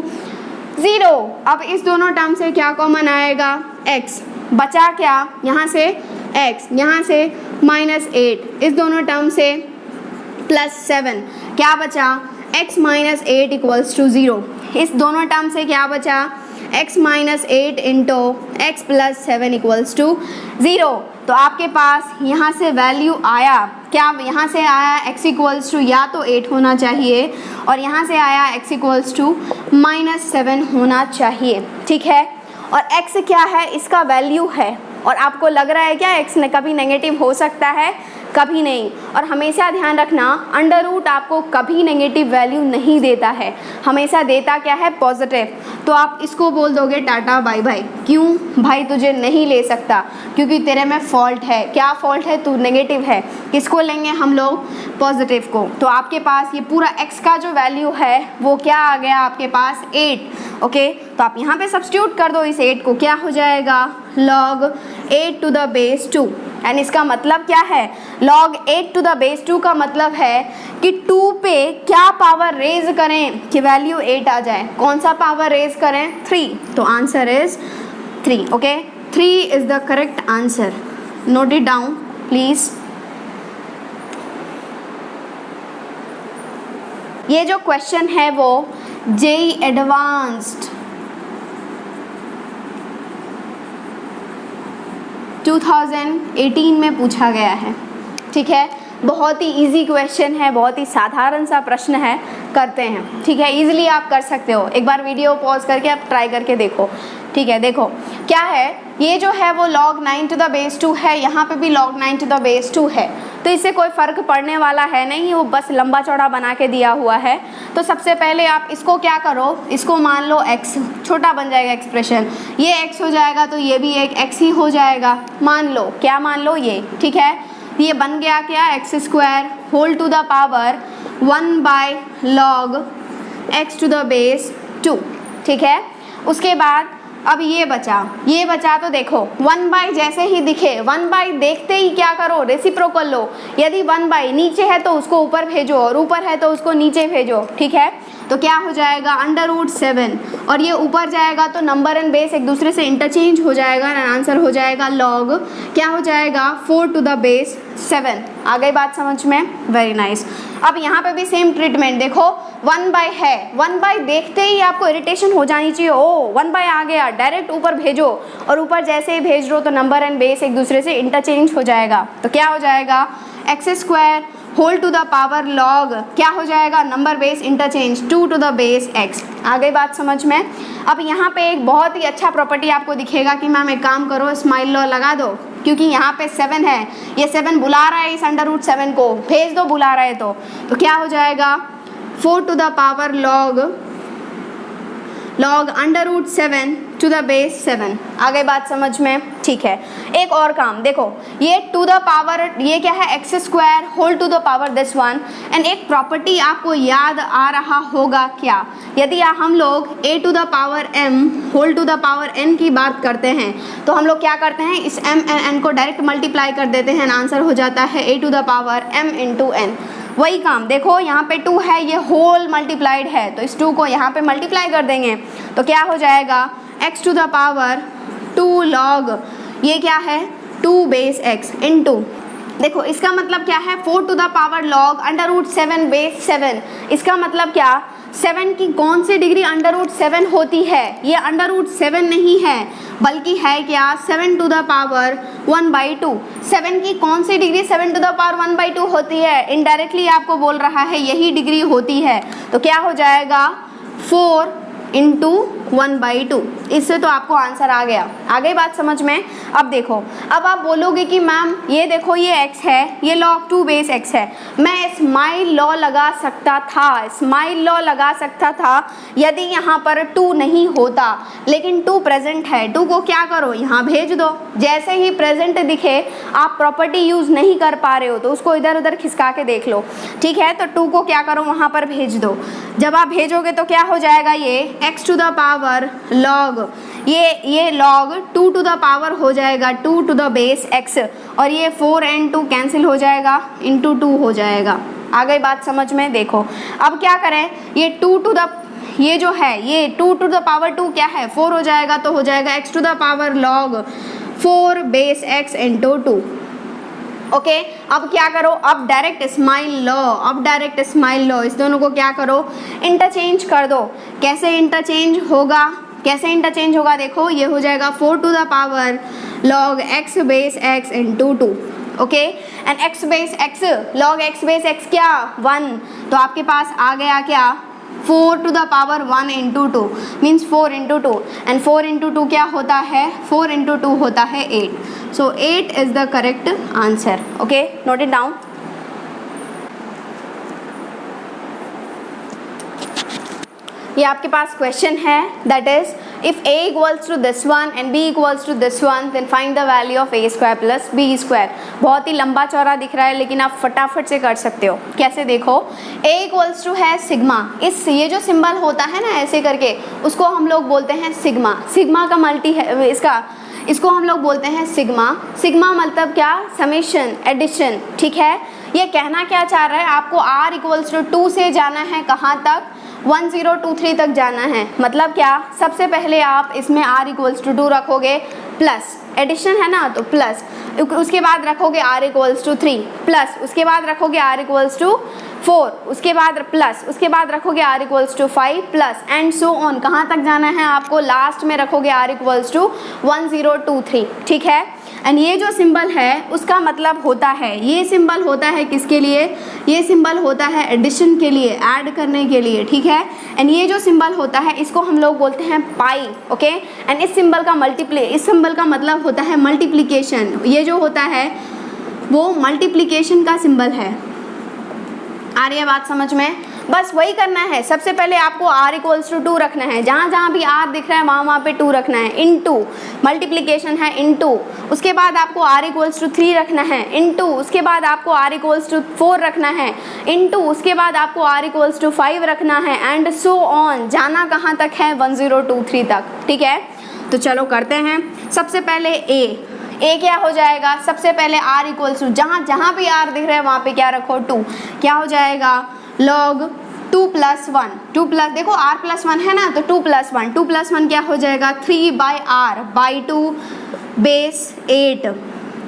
0। अब इस दोनों टर्म से क्या कॉमन आएगा, x, बचा क्या यहाँ से x, यहाँ से माइनस 8, इस दोनों टर्म से प्लस 7, क्या बचा x माइनस 8 इक्वल्स टू 0। इस दोनों टर्म से क्या बचा x minus 8 into x plus 7 equals to 0। तो आपके पास यहाँ से वैल्यू आया, क्या यहाँ से आया x इक्वल्स टू या तो 8 होना चाहिए और यहाँ से आया x इक्वल्स टू माइनस 7 होना चाहिए, ठीक है। और x क्या है, इसका वैल्यू है, और आपको लग रहा है क्या x ने कभी नेगेटिव हो सकता है, कभी नहीं। और हमेशा ध्यान रखना, अंडर रूट आपको कभी नेगेटिव वैल्यू नहीं देता है, हमेशा देता क्या है, पॉजिटिव। तो आप इसको बोल दोगे टाटा बाय बाय। क्यों भाई, तुझे नहीं ले सकता क्योंकि तेरे में फॉल्ट है। क्या फॉल्ट है, तू नेगेटिव है। किसको लेंगे हम लोग, पॉजिटिव को। तो आपके पास ये पूरा x का जो वैल्यू है वो क्या आ गया आपके पास 8, ओके। तो आप यहाँ पे सब्स्टिट्यूट कर दो इस 8 को, क्या हो जाएगा log 8 to the base 2। And इसका मतलब क्या है, log 8 टू द बेस 2 का मतलब है कि 2 पे क्या पावर रेज करें कि वैल्यू 8 आ जाए। कौन सा पावर रेज करें, 3। तो answer is 3, okay. 3 is the correct answer, note it down please. ये जो क्वेश्चन है वो जेईई एडवांस्ड 2018 में पूछा गया है, ठीक है। बहुत ही इजी क्वेश्चन है, बहुत ही साधारण सा प्रश्न है, करते हैं, ठीक है। इजीली आप कर सकते हो, एक बार वीडियो पॉज करके आप ट्राई करके देखो, ठीक है। देखो क्या है, ये जो है वो log 9 टू द बेस 2 है, यहाँ पे भी log 9 टू द बेस 2 है, तो इससे कोई फ़र्क पड़ने वाला है नहीं, वो बस लंबा चौड़ा बना के दिया हुआ है। तो सबसे पहले आप इसको क्या करो, इसको मान लो x, छोटा बन जाएगा एक्सप्रेशन, ये x हो जाएगा तो ये भी एक x ही हो जाएगा। मान लो, क्या मान लो, ये, ठीक है। ये बन गया क्या, x square whole to the power 1 by log x to the base 2, ठीक है। उसके बाद अब ये बचा तो देखो 1 बाई जैसे ही दिखे, 1 बाई देखते ही क्या करो, रेसिप्रोकल लो। यदि 1 बाई नीचे है तो उसको ऊपर भेजो और ऊपर है तो उसको नीचे भेजो, ठीक है। तो क्या हो जाएगा अंडर रूट 7, और ये ऊपर जाएगा तो नंबर एंड बेस एक दूसरे से इंटरचेंज हो जाएगा, आंसर हो जाएगा log, क्या हो जाएगा 4 टू द बेस 7। आ गई बात समझ में, वेरी नाइस। अब यहाँ पे भी सेम ट्रीटमेंट देखो, 1 बाय है, 1 बाय देखते ही आपको इरिटेशन हो जानी चाहिए, ओ 1 बाय आ गया, डायरेक्ट ऊपर भेजो, और ऊपर जैसे ही भेज दो तो नंबर एंड बेस एक दूसरे से इंटरचेंज हो जाएगा। तो क्या हो जाएगा, x square whole to the power log, क्या हो जाएगा, number base interchange 2 to the base x। आ गई बात समझ में। अब यहाँ पे एक बहुत ही अच्छा प्रॉपर्टी आपको दिखेगा कि मैम एक काम करो, स्माइल लॉ लगा दो, क्योंकि यहाँ पे 7 है, ये 7 बुला रहा है इस √7 को, भेज दो बुला रहा है तो क्या हो जाएगा, 4 to the power log √7 to the base 7। आ गई बात समझ में, ठीक है। एक और काम देखो, ये टू द पावर, ये क्या है, x square whole to the power this one, and एक प्रॉपर्टी आपको याद आ रहा होगा क्या, यदि हम लोग a to the power m whole to the power n की बात करते हैं तो हम लोग क्या करते हैं, इस m एंड n को डायरेक्ट मल्टीप्लाई कर देते हैं, आंसर हो जाता है a to the power m into n। वही काम देखो, यहाँ पे 2 है, ये होल मल्टीप्लाइड है, तो इस 2 को यहाँ पे मल्टीप्लाई कर देंगे तो क्या हो जाएगा, x to the power 2 log, ये क्या है 2 बेस x इंटू, देखो इसका मतलब क्या है, 4 to the power log √7 base 7। इसका मतलब क्या, 7 की कौन सी डिग्री √7 होती है, ये √7 नहीं है बल्कि है क्या, 7 टू द पावर 1/2। 7 की कौन सी डिग्री 7 टू द पावर 1/2 होती है, इनडायरेक्टली आपको बोल रहा है यही डिग्री होती है, तो क्या हो जाएगा 4 इंटू 1/2। इससे तो आपको आंसर आ गया। आ गई बात समझ में। अब देखो, अब आप बोलोगे कि मैम ये देखो ये x है, ये log 2 बेस x है, मैं स्माइल लॉ लगा सकता था, स्माइल लॉ लगा सकता था यदि यहाँ पर 2 नहीं होता, लेकिन 2 प्रेजेंट है, 2 को क्या करो यहाँ भेज दो, जैसे ही प्रेजेंट दिखे आप प्रॉपर्टी यूज़ नहीं कर पा रहे हो तो उसको इधर उधर खिसका के देख लो, ठीक है। तो 2 को क्या करो वहाँ पर भेज दो, जब आप भेजोगे तो क्या हो जाएगा, ये x to the power log, ये लॉग 2 टू द पावर हो जाएगा 2 टू द बेस x, और ये 4 and 2 कैंसिल हो जाएगा, इंटू 2 हो जाएगा। आ गई बात समझ में। देखो अब क्या करें, ये 2 टू द, ये जो है ये 2 टू द पावर 2 क्या है 4 हो जाएगा, तो हो जाएगा x to the power log 4 base x into 2। Okay अब क्या करो, अब डायरेक्ट स्माइल लॉ, इस दोनों को क्या करो, इंटरचेंज कर दो। कैसे इंटरचेंज होगा, देखो ये हो जाएगा 4 to the power log x base x into 2। Okay, and x base x log x base x क्या 1, तो आपके पास आ गया क्या 4 to the power 1 into 2 means 4 into 2, and 4 into 2 क्या होता है, 4 इंटू 2 होता है 8। So 8 is the correct answer. Okay, note it down. ये आपके पास क्वेश्चन है, that is if a equals to this one and b equals to this one then find the value of a square plus b square. बहुत ही लंबा चौड़ा दिख रहा है लेकिन आप फटाफट से कर सकते हो। कैसे, देखो a इक्वल्स टू है सिग्मा, इस ये जो सिंबल होता है ना ऐसे करके, उसको हम लोग बोलते हैं सिग्मा। सिग्मा का मल्टी है इसको हम लोग बोलते हैं सिग्मा। सिग्मा मतलब क्या, समेशन, एडिशन, ठीक है। ये कहना क्या चाह रहा है, आपको r इक्वल्स टू 2 से जाना है कहाँ तक, 1023 तक जाना है। मतलब क्या, सबसे पहले आप इसमें r इक्वल्स टू 2 रखोगे, प्लस एडिशन है ना तो प्लस, उसके बाद रखोगे r इक्वल्स टू 3 प्लस, उसके बाद रखोगे r इक्वल्स टू 4, उसके बाद प्लस, उसके बाद रखोगे r equals to 5 plus and so on. कहाँ तक जाना है आपको, लास्ट में रखोगे r इक्वल्स टू 1023, ठीक है। एंड ये जो सिंबल है उसका मतलब होता है, ये सिंबल होता है किसके लिए, ये सिंबल होता है एडिशन के लिए, ऐड करने के लिए, ठीक है। एंड ये जो सिंबल होता है इसको हम लोग बोलते हैं पाई। ओके, एंड इस सिंबल का मतलब होता है मल्टीप्लिकेशन। ये जो होता है वो मल्टीप्लिकेशन का सिंबल है। आ रही है बात समझ में। बस वही करना है, सबसे पहले आपको r इक्वल्स टू 2 रखना है, जहाँ जहाँ भी r दिख रहा है वहाँ पे 2 रखना है, इनटू मल्टीप्लिकेशन है इनटू, उसके बाद आपको r इक्वल्स टू 3 रखना है, इनटू उसके बाद आपको r इक्वल्स टू 4 रखना है, इनटू उसके बाद आपको r इक्वल्स टू 5 रखना है, एंड सो ऑन। जाना कहाँ तक है, 1023 तक, ठीक है। तो चलो करते हैं। सबसे पहले a क्या हो जाएगा, सबसे पहले r इक्वल्स टू, जहाँ जहाँ भी r दिख रहा है वहाँ पे क्या रखो 2, क्या हो जाएगा log 2 प्लस 1, 2 प्लस, देखो r प्लस 1 है ना तो 2 प्लस 1, 2 प्लस 1 क्या हो जाएगा 3/r/2 बेस 8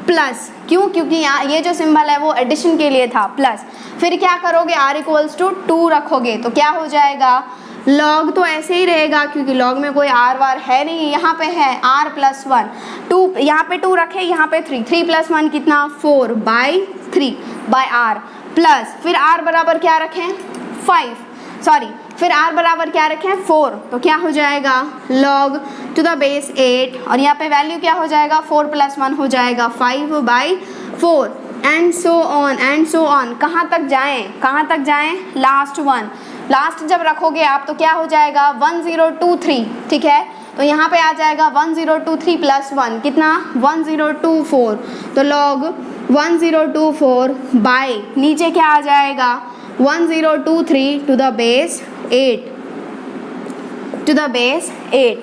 प्लस, क्यों, क्योंकि यहाँ ये जो सिंबल है वो एडिशन के लिए था, प्लस फिर क्या करोगे, r इक्वल्स टू 2 रखोगे तो क्या हो जाएगा, log तो ऐसे ही रहेगा क्योंकि log में कोई r वार है नहीं, यहाँ पे है r प्लस 1, 2 यहाँ पे 2 रखे, यहाँ पे 3, 3 प्लस 1 कितना 4 बाई 3 बाई r प्लस फिर r बराबर क्या रखें 5, सॉरी फिर r बराबर क्या रखें 4, तो क्या हो जाएगा log टू द बेस 8 और यहाँ पे वैल्यू क्या हो जाएगा 4 प्लस 1 हो जाएगा 5 बाई 4 एंड सो ऑन। कहाँ तक जाएं, लास्ट वन, लास्ट जब रखोगे आप तो क्या हो जाएगा 1023, ठीक है, तो यहाँ पे आ जाएगा 1023 प्लस 1 कितना 1024, तो log 1024 बाई नीचे क्या आ जाएगा 1023 टू द बेस 8,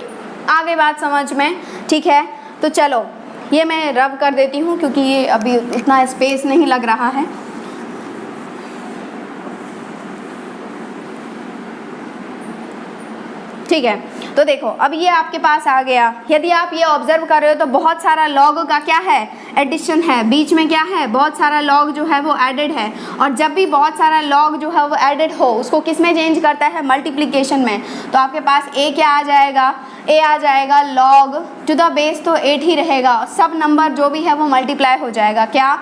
आ गई बात समझ में, ठीक है। तो चलो ये मैं रब कर देती हूँ क्योंकि ये अभी इतना स्पेस नहीं लग रहा है। ठीक है, तो देखो अब ये आपके पास आ गया। यदि आप ये ऑब्जर्व कर रहे हो तो बहुत सारा लॉग का क्या है, एडिशन है, बीच में क्या है, बहुत सारा लॉग जो है वो एडेड है। और जब भी बहुत सारा लॉग जो है वो एडेड हो उसको किस में चेंज करता है, मल्टीप्लिकेशन में। तो आपके पास ए क्या आ जाएगा, ए आ जाएगा लॉग टू द बेस तो 8 ही रहेगा, सब नंबर जो भी है वो मल्टीप्लाई हो जाएगा, क्या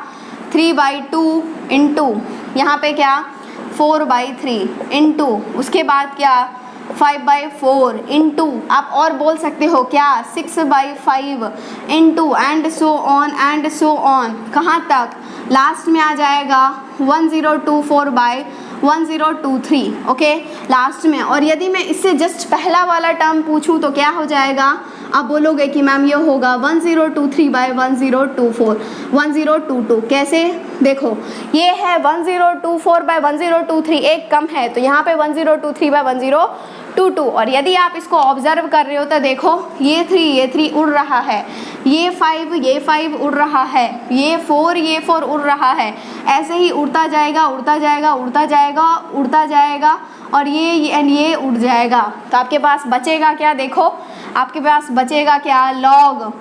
3/2 इंटू यहाँ पे क्या 4/3 इंटू उसके बाद क्या 5/4 इंटू आप और बोल सकते हो क्या 6/5 इंटू एंड सो ऑन कहाँ तक, लास्ट में आ जाएगा 1024/1023, ओके लास्ट में। और यदि मैं इससे जस्ट पहला वाला टर्म पूछूं तो क्या हो जाएगा, आप बोलोगे कि मैम ये होगा 1023/1024 1022, कैसे देखो ये है 1024/1023, एक कम है तो यहाँ पे 1023/1022। और यदि आप इसको ऑब्जर्व कर रहे हो तो देखो ये 3 उड़ रहा है, ये 5 उड़ रहा है, ये 4 उड़ रहा है, ऐसे ही उड़ता जाएगा और ये उड़ जाएगा। तो आपके पास बचेगा क्या, देखो आपके पास बचेगा क्या, लॉग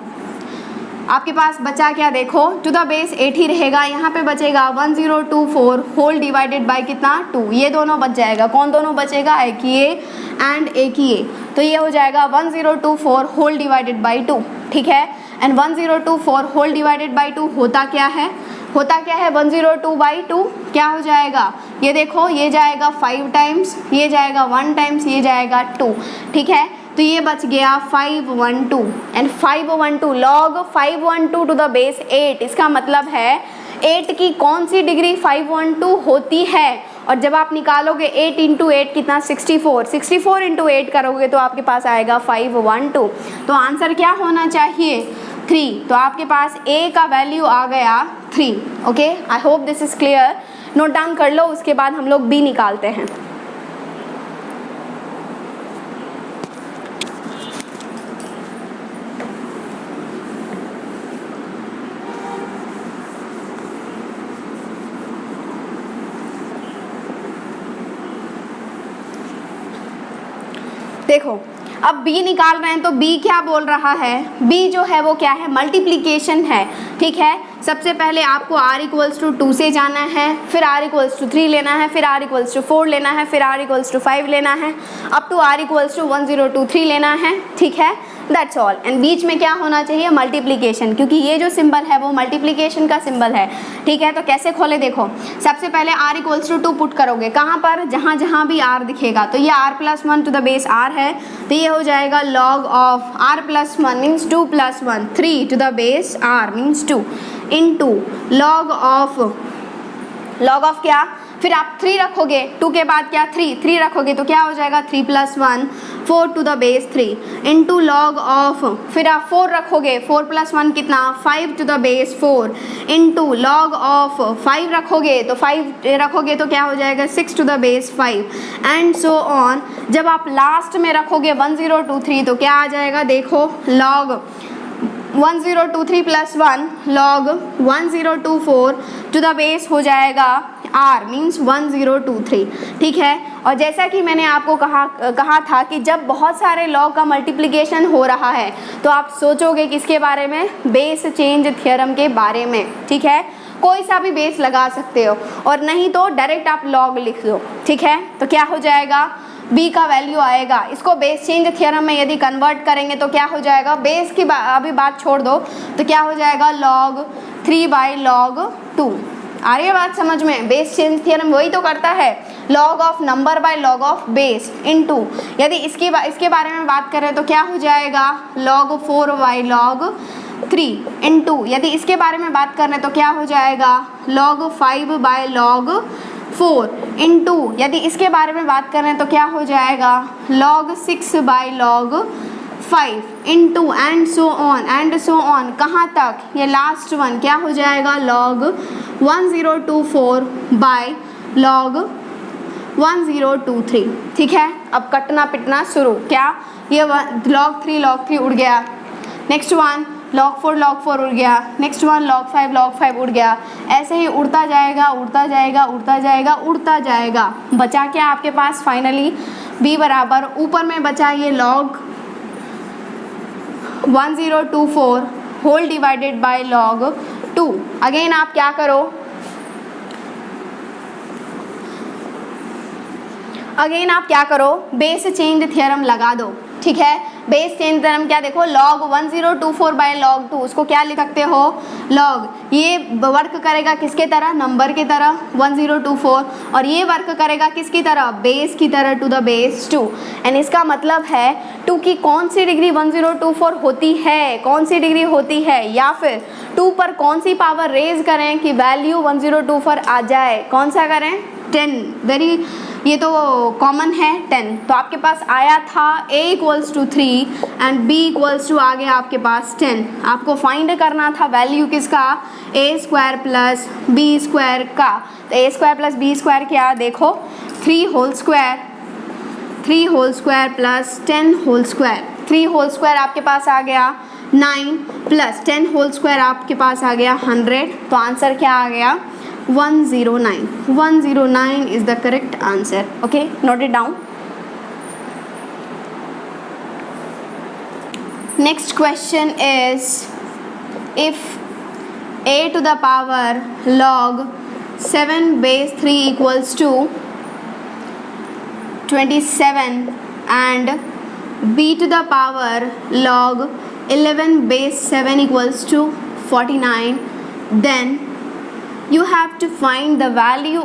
आपके पास बचा क्या, देखो टू द बेस 8 ही रहेगा, यहाँ पे बचेगा 1024 होल डिवाइडेड बाय कितना 2, ये दोनों बच जाएगा। कौन दोनों बचेगा, एक ये एंड एक ये, तो ये हो जाएगा 1024 होल डिवाइडेड बाय 2, ठीक है। एंड 1024 होल डिवाइडेड बाय 2 होता क्या है 102/2 क्या हो जाएगा, ये देखो ये जाएगा 5 टाइम्स, ये जाएगा 1 टाइम्स, ये जाएगा 2, ठीक है। तो ये बच गया 512 and 512 log 512 to the base 8, इसका मतलब है 8 की कौन सी डिग्री 512 होती है। और जब आप निकालोगे 8 इंटू 8 कितना 64 इंटू 8 करोगे तो आपके पास आएगा 512, तो आंसर क्या होना चाहिए 3। तो आपके पास a का वैल्यू आ गया 3, okay. I hope this is clear, note down कर लो, उसके बाद हम लोग b निकालते हैं। देखो अब b निकाल रहे हैं तो b क्या बोल रहा है, b जो है वो क्या है, मल्टीप्लिकेशन है, ठीक है। सबसे पहले आपको r इक्वल्स टू 2 से जाना है, फिर r इक्वल्स टू 3 लेना है, फिर r इक्वल्स टू 4 लेना है, फिर r इक्वल्स टू 5 लेना है, up to r equals to 1023 लेना है, ठीक है, दैट्स ऑल। एंड बीच में क्या होना चाहिए, मल्टीप्लिकेशन, क्योंकि ये जो सिंबल है वो मल्टीप्लिकेशन का सिंबल है, ठीक है। तो कैसे खोले, देखो सबसे पहले r इक्वल्स टू 2 पुट करोगे, कहाँ पर, जहाँ भी r दिखेगा, तो ये r plus 1 to the base r है, तो ये हो जाएगा log of r plus 1 means 2 plus 1 3 to the base r means 2 into log of क्या, फिर आप 3 रखोगे, 2 के बाद क्या 3 रखोगे तो क्या हो जाएगा 3 plus 1 4 to the base 3 into log of, फिर आप 4 रखोगे, 4 प्लस 1 कितना 5 to the base 4 into log of 5 रखोगे तो 5 रखोगे तो क्या हो जाएगा 6 to the base 5 and so on. जब आप लास्ट में रखोगे 1023 तो क्या आ जाएगा, देखो log 1023 plus 1 log 1024 to the base हो जाएगा r मीन्स 1023, ठीक है। और जैसा कि मैंने आपको कहा था कि जब बहुत सारे लॉग का मल्टीप्लिकेशन हो रहा है तो आप सोचोगे किसके बारे में, बेस चेंज थ्योरम के बारे में, ठीक है। कोई सा भी बेस लगा सकते हो, और नहीं तो डायरेक्ट आप लॉग लिख दो, ठीक है। तो क्या हो जाएगा, b का वैल्यू आएगा, इसको बेस चेंज थ्योरम में यदि कन्वर्ट करेंगे तो क्या हो जाएगा, बेस की अभी बात छोड़ दो, तो क्या हो जाएगा log 3/log 2। आ रही है बात समझ में, बेस चेंज थ्योरम वही तो करता है, log of number by log of base into, यदि इसके बारे में बात करें तो क्या हो जाएगा log 4/log 3 इनटू, यदि इसके बारे में बात करें तो क्या हो जाएगा log 5/log 4 इनटू, यदि इसके बारे में बात करें तो क्या हो जाएगा log 6/log 5 into and so on, कहाँ तक, ये लास्ट वन क्या हो जाएगा log 1024/log 1023, ठीक है। अब कटना पिटना शुरू, क्या ये log 3 उड़ गया, नेक्स्ट वन log 4 उड़ गया, नेक्स्ट वन log 5 उड़ गया, ऐसे ही उड़ता जाएगा उड़ता जाएगा उड़ता जाएगा उड़ता जाएगा। बचा क्या आपके पास फाइनली b बराबर, ऊपर में बचा ये log 1024 whole divided by log 2। Again आप क्या करो, बेस चेंज थ्योरम लगा दो, ठीक है। बेस चेंज थ्योरम क्या, देखो log 1024/log 2, उसको क्या लिख सकते हो log, ये वर्क करेगा किसके तरह, नंबर की तरह 1024, और ये वर्क करेगा किसकी तरह, बेस की तरह टू द बेस 2। एंड इसका मतलब है 2 की कौन सी डिग्री 1024 होती है, कौन सी डिग्री होती है, या फिर 2 पर कौन सी पावर रेज करें कि वैल्यू 1024 आ जाए, कौन सा करें 10, वेरी ये तो कॉमन है 10। तो आपके पास आया था a = 3 एंड b = आ गया आपके पास 10। आपको फाइंड करना था वैल्यू किसका, a² + b² का। तो a² + b² क्या, देखो 3 whole square plus 10 whole square, 3 whole square आपके पास आ गया 9 प्लस 10 होल स्क्वायर आपके पास आ गया 100। तो आंसर क्या आ गया 109 is the correct answer. Okay, note it down. Next question is, if a to the power log 7/3 equals to 27 and b to the power log 11/7 equals to 49, then you have to find the value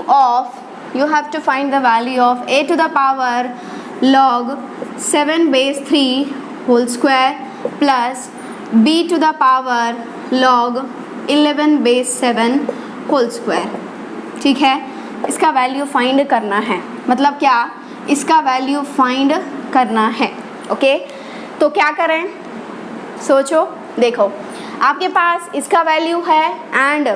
of a to the power log 7/3 whole square plus b to the power log 11/7 whole square, ठीक है। इसका value find करना है, मतलब क्या, इसका value find करना है। ओके, तो क्या करें, सोचो, देखो आपके पास इसका वैल्यू है एंड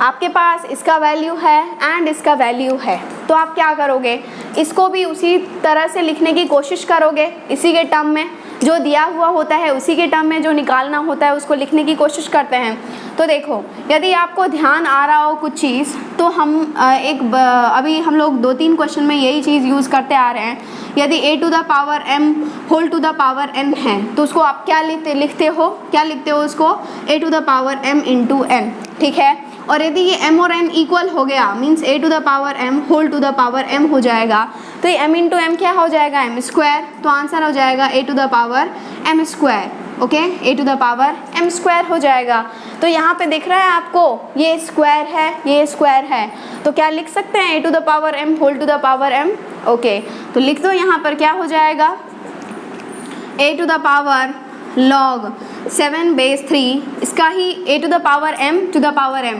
आपके पास इसका वैल्यू है एंड इसका वैल्यू है, तो आप क्या करोगे, इसको भी उसी तरह से लिखने की कोशिश करोगे, इसी के टर्म में जो दिया हुआ होता है, उसी के टर्म में जो निकालना होता है उसको लिखने की कोशिश करते हैं। तो देखो, यदि आपको ध्यान आ रहा हो कुछ चीज़, तो हम अभी हम लोग 2-3 क्वेश्चन में यही चीज़ यूज़ करते आ रहे हैं। यदि a to the power m whole to the power n है, तो उसको आप क्या लिखते हो उसको a to the power m into n, ठीक है। और यदि ये m और n इक्वल हो गया, means a to the power m whole to the power m हो जाएगा, तो ये m इंटू m क्या हो जाएगा, m स्क्वायर। तो आंसर हो जाएगा a to the power m square. Okay, a to the power m square हो जाएगा। तो यहाँ पे दिख रहा है आपको, ये स्क्वायर है, ये स्क्वायर है, तो क्या लिख सकते हैं a to the power m whole to the power m। Okay, तो लिख दो यहाँ पर, क्या हो जाएगा a to the power log 7/3, इसका ही a to the power m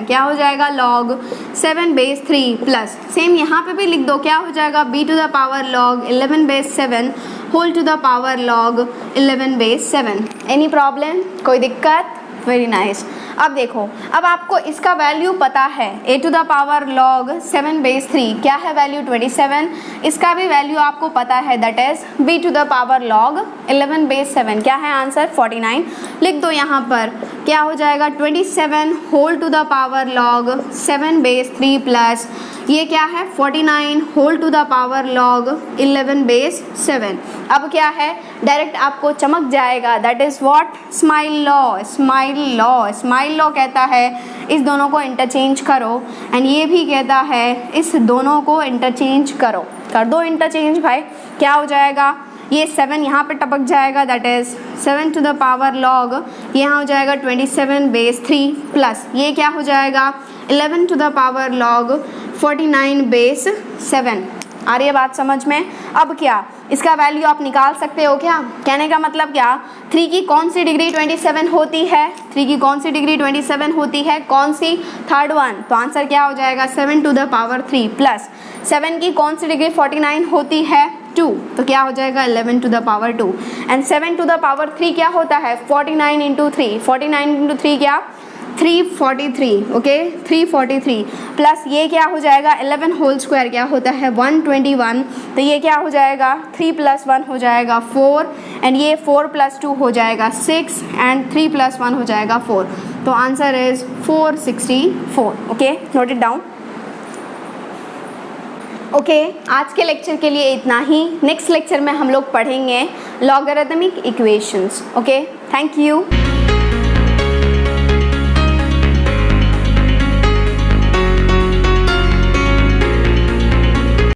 क्या हो जाएगा log 7/3 प्लस सेम यहाँ पे भी लिख दो, क्या हो जाएगा b to the power log 11/7 whole to the power log 11/7। Any problem, कोई दिक्कत, वेरी नाइस। अब देखो, अब आपको इसका वैल्यू पता है, a to the power log 7/3 क्या है वैल्यू 27, इसका भी वैल्यू आपको पता है, that is b to the power log 11/7 क्या है आंसर 49। लिख दो यहाँ पर, क्या हो जाएगा 27 whole to the power log 7/3 plus ये क्या है 49 whole to the power log 11 base 7। अब क्या है डायरेक्ट आपको चमक जाएगा, that is what smile law. Smile law कहता है इस दोनों को इंटरचेंज करो, एंड ये भी कहता है इस दोनों को इंटरचेंज करो। कर दो इंटरचेंज भाई, क्या हो जाएगा, ये 7 यहाँ पे टपक जाएगा, that is 7 to the power log, ये यहाँ हो जाएगा 27 बेस 3 प्लस ये क्या हो जाएगा 11 to the power log 49 base 7। आ रही है बात समझ में। अब क्या इसका वैल्यू आप निकाल सकते हो क्या, कहने का मतलब क्या, 3 की कौन सी डिग्री 27 होती है, 3 की कौन सी डिग्री 27 होती है, कौन सी, थर्ड वन। तो आंसर क्या हो जाएगा 7 टू द पावर 3 प्लस 7 की कौन सी डिग्री 49 होती है 2, तो क्या हो जाएगा 11 to the power 2। And 7 to the power 3 क्या होता है 49 इंटू 3, 49 इंटू 3 क्या 343, ओके 343 प्लस ये क्या हो जाएगा 11 होल स्क्वायर क्या होता है 121, तो ये क्या हो जाएगा 3 प्लस 1 हो जाएगा 4, एंड ये 4 प्लस 2 हो जाएगा 6, एंड 3 प्लस 1 हो जाएगा 4। तो answer is 464। Okay, note it down. Okay, आज के लेक्चर के लिए इतना ही। नेक्स्ट लेक्चर में हम लोग पढ़ेंगे logarithmic equations. Okay, thank you.